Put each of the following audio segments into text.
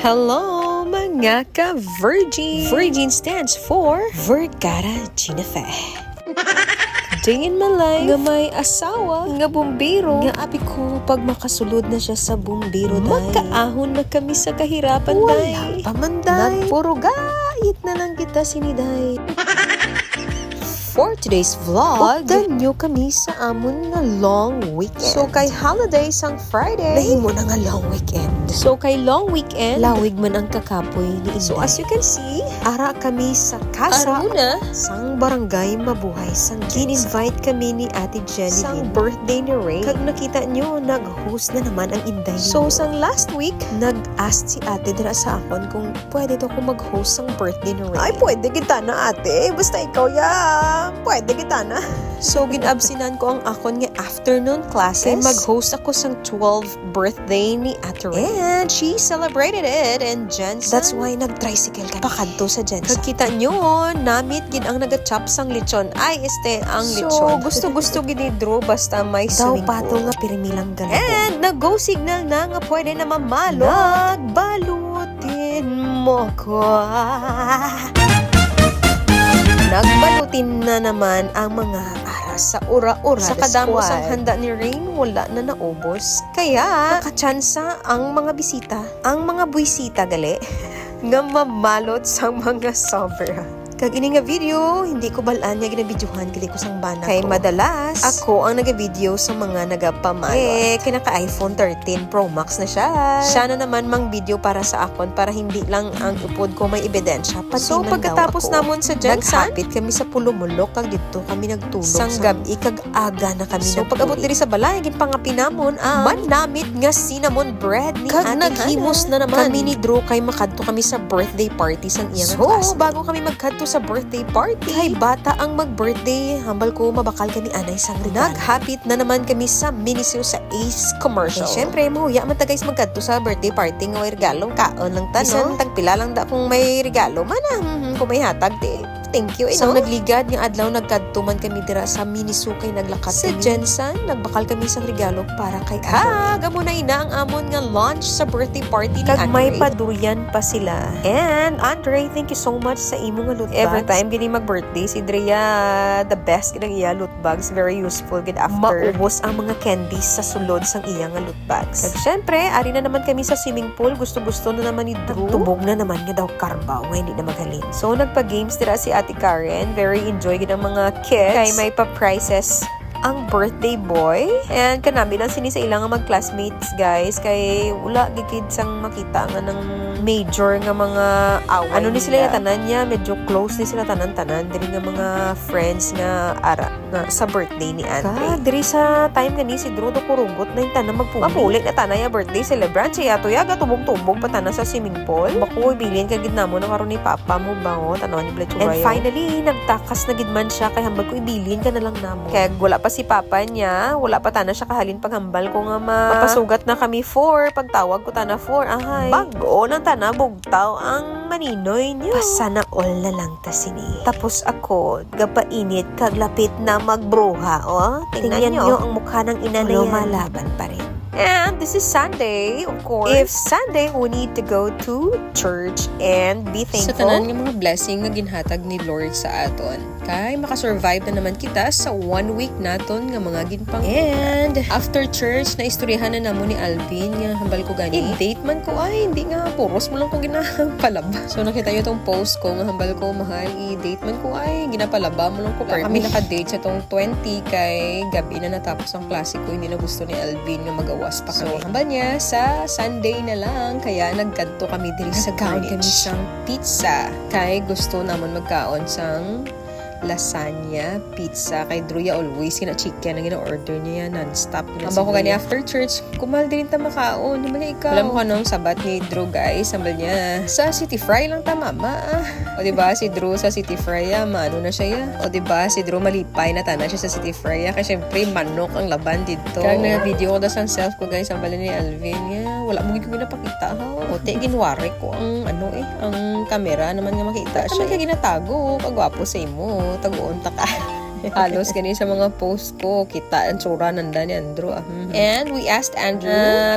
Hello mga ka-Virgin! Virgin stands for Vergara Ginafe. Day in my life, nga may asawa, nga bumbiro, nga abi ko pag makasulod na siya sa bumbiro, magkaahon na kami sa kahirapan, day. Wala pa man, day. Nagpurugait na lang kita, siniday. For today's vlog, updan nyo kami sa amon nga long weekend. So kay holidays ang Friday, nahimo na nga long weekend. So kay long weekend, lawig man ang kakapoy ni Inday. So as you can see, ara kami sa casa, sang barangay Mabuhay sang Gin-invite kami ni Ate Jenny sang birthday ni Ray. Kag nakita nyo, nag-host na naman ang Inday. So sang last week, nag-ask si Ate dira sa akon kung pwede to ako mag-host sang birthday ni Ray. Ay, pwede kita na, Ate. Basta ikaw pwede kita na. So, ginabsinan ko ang akon nga afternoon classes. Mag-host ako sang 12th birthday ni Ate Ray. And she celebrated it in Jensen. That's why nag-tricycle kami pakadto sa Jensen. Kagkita nyo, namit gid ang nag-chop sang lechon. Ay, ang lechon. So, gusto-gusto ginidro basta may swimming pool. Daw pato nga pirimilang ganito. And nag-go signal na nga pwede na mamalo. Nagbalutin mo ko. Nagbalutin na naman ang mga aras sa ura-ura. Sa kadamos ang handa ni Rain, wala na naubos. Kaya, nakachansa ang mga bisita, ang mga buwisita gali, nga mamalot sa mga sobra. Kag ini nga video, hindi ko balaan nga ginabidyohan gali ko sang bana ko. Kay madalas, ako ang nagavideo sa mga nagapamalot. Kinaka iPhone 13 Pro Max na siya. Siya na naman mang video para sa akon para hindi lang ang upod ko may ebidensya. So pagkatapos namon sa Jensen, naghapit kami sa Pulumulok kag dito kami nagtulog. Sang gabi kag aga na kami. So pag-abot diri sa balay, ginpangapi namon ang manamit nga cinnamon bread ni Ate Hana. Naghimos na naman kami ni Drew kay makadto kami sa birthday party sang iyang class. So bago kami magkadto sa birthday party, kay bata ang mag-birthday, hambal ko mabakal kami anay sang regalo. Naghapit na naman kami sa Miniso sa Ace Commercial. Syempre, mahuya man ta guys magkadto sa birthday party nga may regalo, kaon lang ta, no? Bisan tagpila lang da kung may regalo man, kung may hatag, thank you. Isang nagligad yung adlaw, nagkadto man kami dira sa Miniso kay naglakat sa Jensen, nagbakal kami sa regalo para kay Ate. Gamo na ina ang amon nga lunch sa birthday party ni Andre. Kag may padurian pa sila. And Andre, thank you so much sa imo nga loot bags. Every time gini mag-birthday si Drea, the best gina iya loot bags, very useful gid after maubos ang mga candies sa sulod sang iya nga loot bags. Kag syempre, ari na naman kami sa swimming pool, gusto-gusto na naman ni Drew. Tubog na naman nga daw karbaw, nga hindi na magaling. So nagpa-games dira si Ate Karen, very enjoy gid ang mga kids. Kay may pa-prizes ang birthday boy. And kanami lang sini sa ilang mag-classmates, guys. Kay wala gigid sang makita nga ng major nga mga away. Ano ni sila yung tanan niya, medyo close ni sila tanan-tanan. Diri nga mga friends nga ara nga sa birthday ni Andre. Diri sa time nga ni si Drew do kurugot na yung tanan magpuli na tanan ya birthday celebrant siya to yaga tubog-tubog pa tanan sa swimming pool. Bako ibilin ka gid namo na karon ni papa mo bango tanawan ni Blecho. And finally nagtakas na gid man siya kay hambal ko ibilin ka na lang namo. Kaya wala pa si papa niya, wala pa tanan siya kahalin paghambal ko nga mapasugat na kami 4 pagtawag ko tana 4 ahay. Bago nang tanan bugtaw ang maninoy niyo. Pasana all na lang ta sini. Tapos ako gapainit kag lapit na magbruha, tingnan niyo ang mukha ng ina na yan. Lumalaban pa rin. And this is Sunday, of course. If Sunday, we need to go to church and be thankful. Sa tanan nga mga blessing nga ginhatag ni Lord sa aton. Kay makasurvive na naman kita sa 1 week naton nga mga ginpang. And after church, naistoryahan na namo ni Alvin nga hambal ko gani. I-date man ko ay hindi nga puros mo lang ko ginapalaba. So nakita niyo tong post ko nga hambal ko mahal i-date man ko ay ginapalaba mo lang ko. Kami naka-date sa tong 20 kay gabi na natapos ang klase ko, hindi na gusto ni Alvin nga magawa pa kami. So, hambal niya sa Sunday na lang, kaya nagkadto kami diri sa kaon kami sang pizza. Kay gusto namon magkaon sang lasagna, pizza. Kay Druya always kina chicken ang gina-order niya non-stop. Hambal ko gani after church, kumal din ta makaon. Naman ikaw. Alam mo kanong sabat ni Drew, guys. Hambal niya sa City Fry lang ta mama. O diba si Drew sa City Fry maano na siya ya. O diba si Drew malipay na tana siya sa City Fry kasi syempre manok ang laban dito. Kaya na video ko da sang self ko, guys. Hambal ni Alvin ya. Wala mo gid ko ginapakita ha. O te ginwari ko ang ang camera naman nga makita siya. Kaya ginatago pagwapo sa imo. Taguon ta ka. Halos ganun sa mga post ko. Kita ang tsura nanda ni Andrew. And we asked Andrew,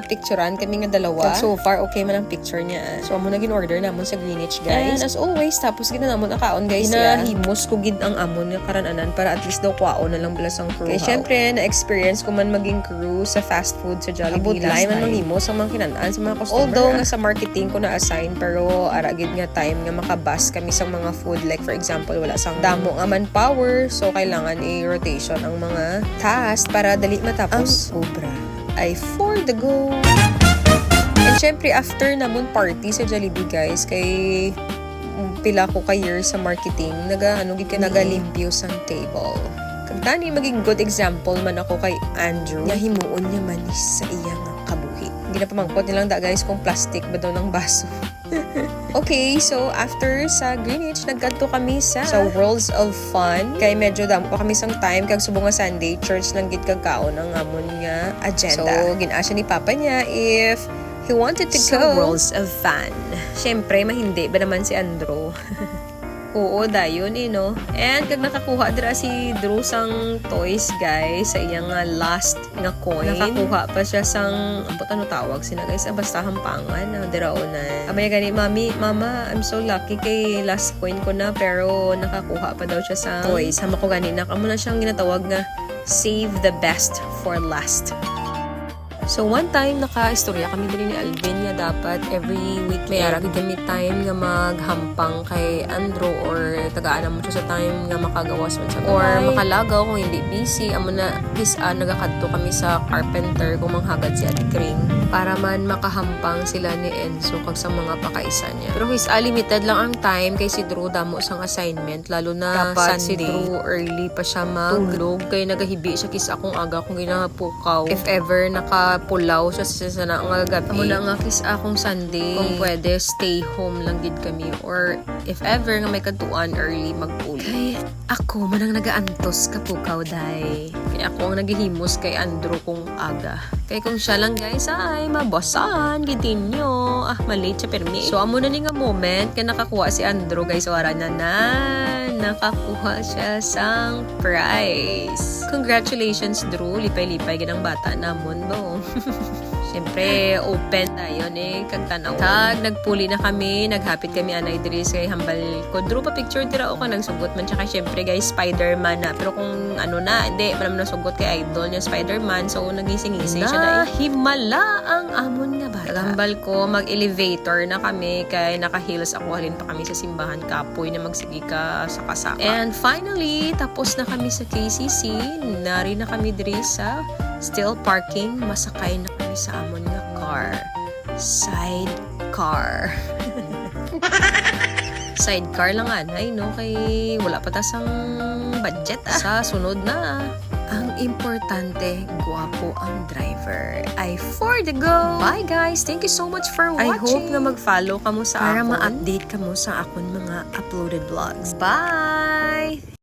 picturean kami nga dalawa. So far, okay man ang picture niya. So, amo na gin-order namon sa Greenwich, guys. And as always, tapos gina namon ang kaon, guys. Hinahimos ko gid ang amon nga karananan para at least daw kwaon na lang balas ang crew. Kaya syempre, na-experience ko man maging crew sa fast food sa Jollibee last time. Man manghimos ang mga kinanaan sa mga customer. Although, nga sa marketing ko na-assign, pero aragid nga time nga makabas kami sa mga food. Like, for example, wala sang damo nga manpower. So, kailangan i-rotation ang mga task para dali matapos. Ang obra ay for the go. And syempre, after namon party sa Jollibee, guys, kay pila ko ka years sa marketing, nagalimpyo sang table. Kagtani, maging good example man ako kay Andrew. Nga himuon niya manis sa iyang kabuhi. Hindi na pamangkot nilang guys, kung plastic ba daw ng baso. Okay, so after sa Greenwich, nagkadto kami sa Worlds of Fun. Kay medyo damo pa kami sang time, kag subong nga Sunday, church lang gid kagkaon ang amon nga agenda. So, ginasya ni Papa niya if he wanted to go Worlds of Fun. Syempre, mahindi ba naman si Andrew? Oo, dayon no? And kag nakakuha dira si Drew sang toys, guys, sa iyang last nga coin. Nakakuha pa siya sang, ano tawag sina, guys? Basta hampangan, dira una. Amaya gani, Mama, I'm so lucky kay last coin ko na, pero nakakuha pa daw siya sang toys. Hama ko gani, nakamo na siyang ginatawag nga, save the best for last. So, one time, naka-istorya kami din ni Alvin nga dapat every week may arag gamit time nga maghampang kay Andrew or tagaan mo siya sa time nga makagawas man sa or makalagaw kung hindi busy. Amo na, nagakadto kami sa carpenter kung manghagad si Ate Kring para man makahampang sila ni Enzo kag sa mga pakaisa niya. Pero limited lang ang time kay si Drew damo sang assignment, lalo na dapat Sunday. Si Drew early pa siya matulog kay nagahibi siya kis akong aga kung ginapukaw. If ever pulaw siya sa nga gabi. Amo na nga kis akong Sunday. Kung pwede, stay home lang gid kami. Or if ever nga may katuan early, magpuli. Kay ako manang nagaantos kapukaw, day. Kaya ako ang naghihimos kay Andrew kung aga. Kaya kung siya lang, guys, ay mabosan, gidin nyo. Malate siya permi. So, amo na ni nga moment, kaya nakakuha si Andrew, guys, wala na nakakuha siya sang prize. Congratulations, Drew. Lipay-lipay ganang bata namon, no? Siyempre, open tayo kag tanaw. Kag nagpuli na kami, naghapit kami anay diri sa hambal ko. Drew pa picture tira o ka nagsugot man. Tsaka siyempre guys, Spider-Man na. Pero kung hindi, malam na sugot kay idol niya Spider-Man. So, nagising-ising siya na himala ang amon nga bata. Naghambal ko, mag-elevator na kami kay naka-heels ako. Halin pa kami sa simbahan kapoy na magsigi ka sa kasaka. And finally, tapos na kami sa KCC. Nari na kami diri sa still parking. Masakay na kami sa amon nga car. Sidecar. Sidecar lang anay, no? Kay wala pa tasang budget sa sunod na. Ang importante, guwapo ang driver. Ay for the go! Bye guys! Thank you so much for watching! I hope na mag-follow ka mo sa para ma-update ka mo sa akon mga uploaded vlogs. Bye!